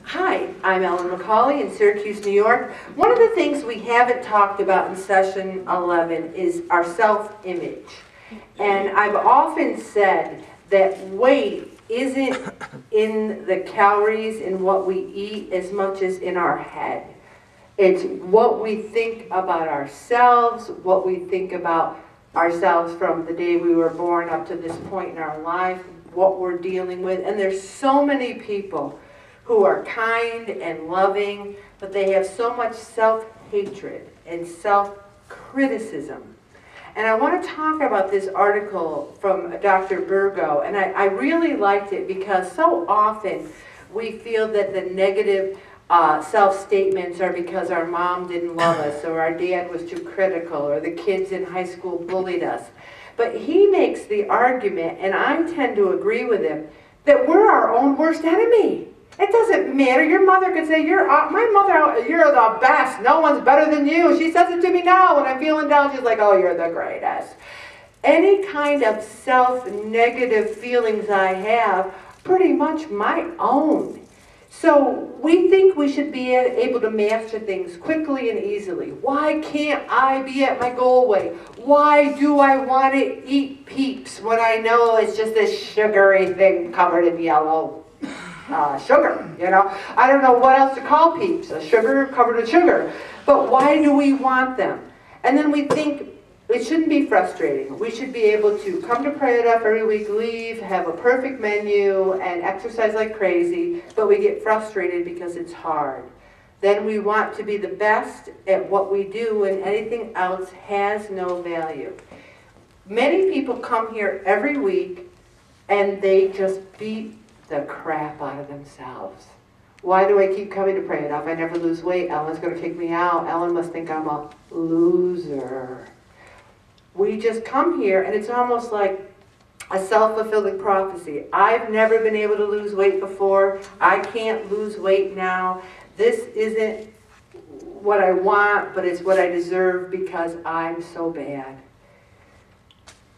Hi, I'm Ellen McCauley in Syracuse, New York. One of the things we haven't talked about in session 11 is our self-image. And I've often said that weight isn't in the calories in what we eat as much as in our head. It's what we think about ourselves, what we think about ourselves from the day we were born up to this point in our life, what we're dealing with. And there's so many people who are kind and loving, but they have so much self-hatred and self-criticism. And I want to talk about this article from Dr. Burgo, and I really liked it because so often we feel that the negative self-statements are because our mom didn't love us, or our dad was too critical, or the kids in high school bullied us. But he makes the argument, and I tend to agree with him, that we're our own worst enemy. It doesn't matter. Your mother could say, my mother, you're the best. No one's better than you. She says it to me now when I'm feeling down. She's like, oh, you're the greatest. Any kind of self-negative feelings I have, pretty much my own. So we think we should be able to master things quickly and easily. Why can't I be at my goal weight? Why do I want to eat Peeps when I know it's just this sugary thing covered in yellow sugar, you know? I don't know what else to call Peeps, a sugar covered in sugar. But why do we want them? And then we think it shouldn't be frustrating. We should be able to come to Pray It Up every week, leave, have a perfect menu, and exercise like crazy, but we get frustrated because it's hard. Then we want to be the best at what we do, and anything else has no value. Many people come here every week, and they just beat the crap out of themselves. Why do I keep coming to Pray It Up? I never lose weight. Ellen's going to kick me out. Ellen must think I'm a loser. We just come here, and it's almost like a self-fulfilling prophecy. I've never been able to lose weight before. I can't lose weight now. This isn't what I want, but it's what I deserve because I'm so bad.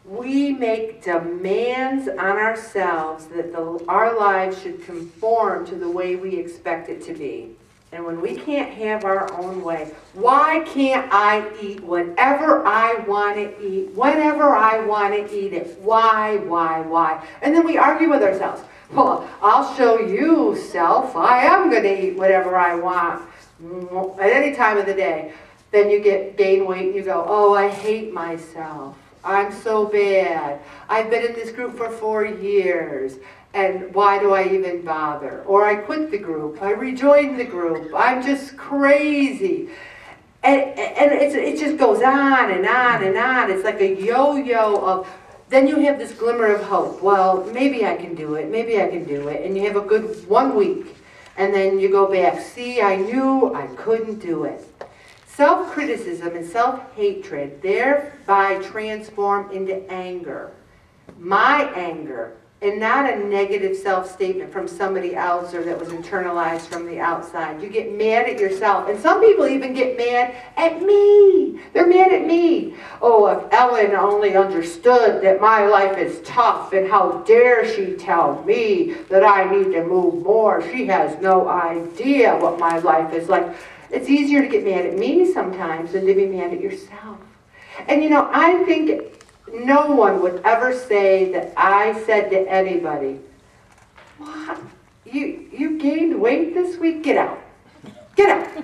We make demands on ourselves that our lives should conform to the way we expect it to be. And when we can't have our own way, why can't I eat whatever I want to eat, whenever I want to eat it? Why? And then we argue with ourselves. Well, I'll show you, self. I am going to eat whatever I want at any time of the day. Then you gain weight and you go, oh, I hate myself. I'm so bad. I've been in this group for 4 years. And why do I even bother? Or I quit the group. I rejoined the group. I'm just crazy. And it just goes on and on and on. It's like a yo-yo of, then you have this glimmer of hope. Well, maybe I can do it. Maybe I can do it. And you have a good 1 week. And then you go back. See, I knew I couldn't do it. Self-criticism and self-hatred thereby transform into anger. My anger. And not a negative self-statement from somebody else or that was internalized from the outside. You get mad at yourself. And some people even get mad at me. They're mad at me. Oh, if Ellen only understood that my life is tough, and how dare she tell me that I need to move more. She has no idea what my life is like. It's easier to get mad at me sometimes than to be mad at yourself. And you know, I think no one would ever say that I said to anybody, what? You gained weight this week? Get out. Get out.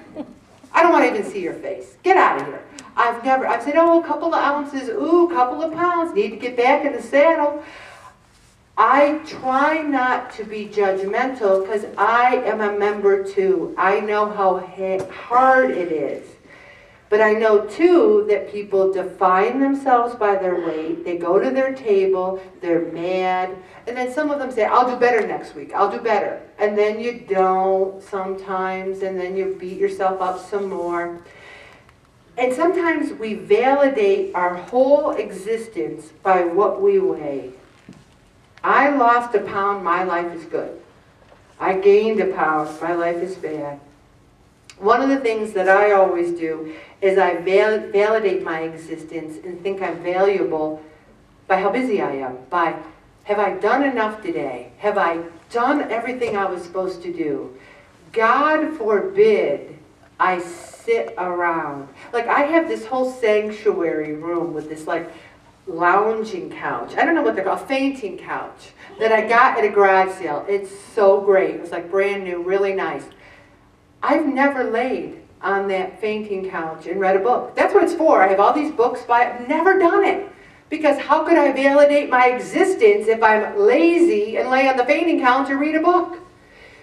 I don't want to even see your face. Get out of here. I've said, oh, a couple of ounces, ooh, a couple of pounds, need to get back in the saddle. I try not to be judgmental because I am a member too. I know how hard it is. But I know, too, that people define themselves by their weight. They go to their table, they're mad, and then some of them say, I'll do better next week, I'll do better. And then you don't sometimes, and then you beat yourself up some more. And sometimes we validate our whole existence by what we weigh. I lost a pound, my life is good. I gained a pound, my life is bad. One of the things that I always do is I validate my existence and think I'm valuable by how busy I am, by have I done enough today? Have I done everything I was supposed to do. God forbid I sit around. Like, I have this whole sanctuary room with this, like, lounging couch. I don't know what they're called, a fainting couch that I got at a garage sale. It's so great. It was like brand new, really nice. I've never laid on that fainting couch and read a book. That's what it's for. I have all these books by it. I've never done it. Because how could I validate my existence if I'm lazy and lay on the fainting couch and read a book?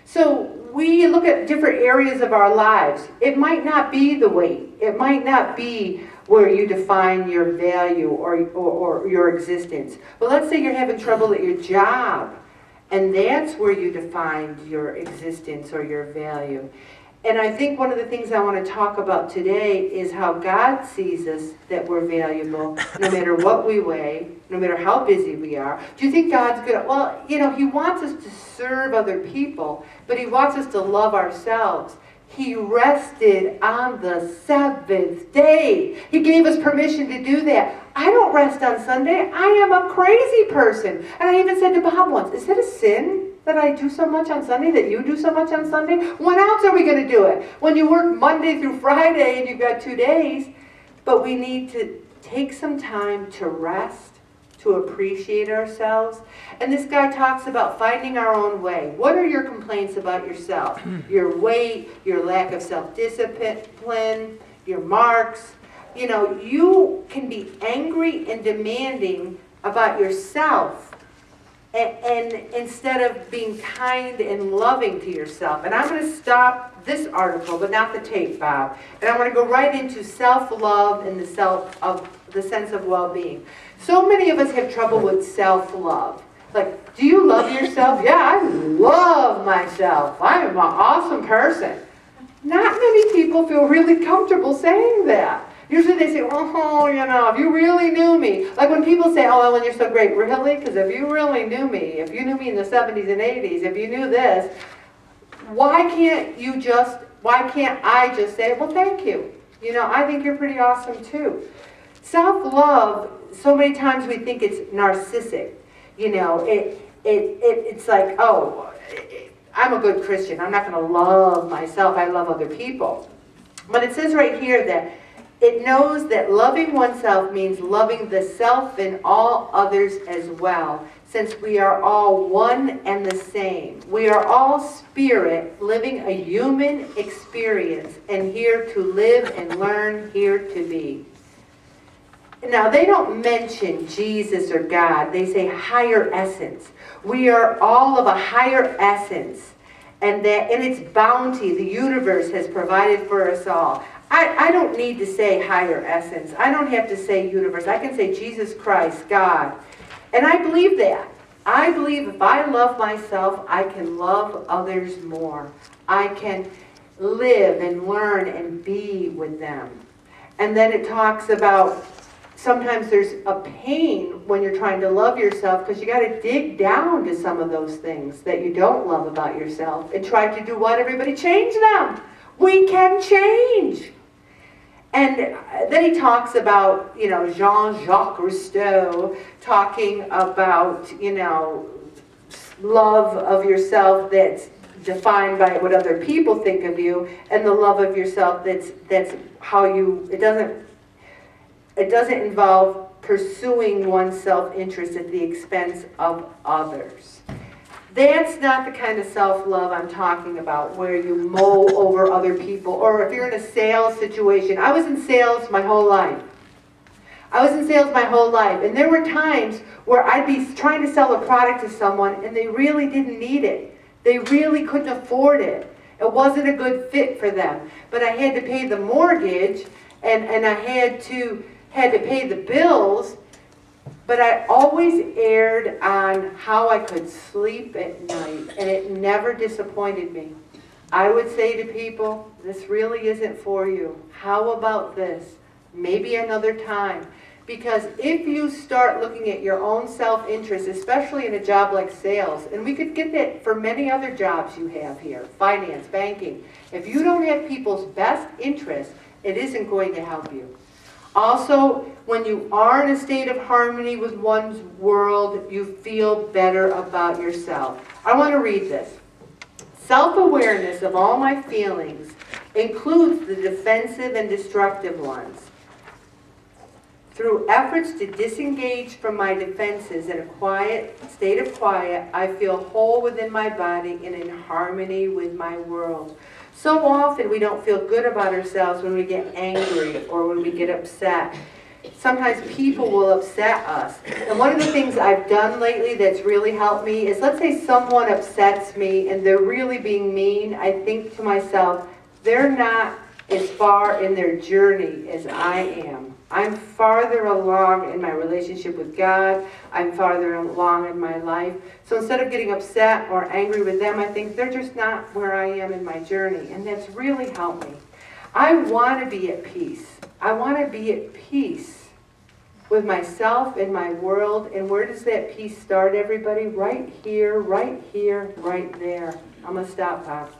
So we look at different areas of our lives. It might not be the weight. It might not be where you define your value or your existence. But let's say you're having trouble at your job, and that's where you defined your existence or your value. And I think one of the things I want to talk about today is how God sees us, that we're valuable, no matter what we weigh, no matter how busy we are. Do you think God's good? Well, you know, He wants us to serve other people, but He wants us to love ourselves. He rested on the seventh day. He gave us permission to do that. I don't rest on Sunday. I am a crazy person. And I even said to Bob once, is it a sin that I do so much on Sunday, that you do so much on Sunday? When else are we going to do it? When you work Monday through Friday and you've got 2 days. But we need to take some time to rest, to appreciate ourselves. And this guy talks about finding our own way. What are your complaints about yourself? Your weight, your lack of self-discipline, your marks. You know, you can be angry and demanding about yourself, and instead of being kind and loving to yourself. And I'm going to stop this article, but not the tape, Bob. And I'm going to go right into self-love and the sense of well-being. So many of us have trouble with self-love. Like, do you love yourself? Yeah, I love myself. I am an awesome person. Not many people feel really comfortable saying that. Usually they say, oh, you know, if you really knew me. Like when people say, oh, Ellen, you're so great. Really? Because if you really knew me, if you knew me in the 70s and 80s, if you knew this, why can't I just say, well, thank you. You know, I think you're pretty awesome too. Self-love, so many times we think it's narcissistic. You know, it's like, oh, I'm a good Christian. I'm not going to love myself. I love other people. But it says right here that it knows that loving oneself means loving the self and all others as well, since we are all one and the same. We are all spirit living a human experience and here to live and learn, here to be. Now, they don't mention Jesus or God. They say higher essence. We are all of a higher essence, and that in its bounty, the universe has provided for us all. I don't need to say higher essence. I don't have to say universe. I can say Jesus Christ, God. And I believe that. I believe if I love myself, I can love others more. I can live and learn and be with them. And then it talks about sometimes there's a pain when you're trying to love yourself, because you got to dig down to some of those things that you don't love about yourself and try to do what? Everybody? Change them. We can change. And then he talks about, you know, Jean-Jacques Rousseau talking about, you know, love of yourself that's defined by what other people think of you, and the love of yourself that's how you, it doesn't involve pursuing one's self-interest at the expense of others. That's not the kind of self-love I'm talking about, where you mow over other people, or if you're in a sales situation. I was in sales my whole life. And there were times where I'd be trying to sell a product to someone and they really didn't need it. They really couldn't afford it. It wasn't a good fit for them. But I had to pay the mortgage, and I had to pay the bills. But I always erred on how I could sleep at night, and it never disappointed me. I would say to people, this really isn't for you. How about this? Maybe another time. Because if you start looking at your own self-interest, especially in a job like sales, and we could get that for many other jobs you have here, finance, banking, if you don't have people's best interests, it isn't going to help you. Also, when you are in a state of harmony with one's world, you feel better about yourself. I want to read this. Self-awareness of all my feelings includes the defensive and destructive ones. Through efforts to disengage from my defenses in a quiet state of quiet, I feel whole within my body and in harmony with my world. So often we don't feel good about ourselves when we get angry or when we get upset. Sometimes people will upset us. And one of the things I've done lately that's really helped me is, let's say someone upsets me and they're really being mean. I think to myself, they're not as far in their journey as I am. I'm farther along in my relationship with God. I'm farther along in my life. So instead of getting upset or angry with them, I think they're just not where I am in my journey. And that's really helped me. I want to be at peace. I want to be at peace with myself and my world. And where does that peace start, everybody? Right here, right there. I'm going to stop, Bob.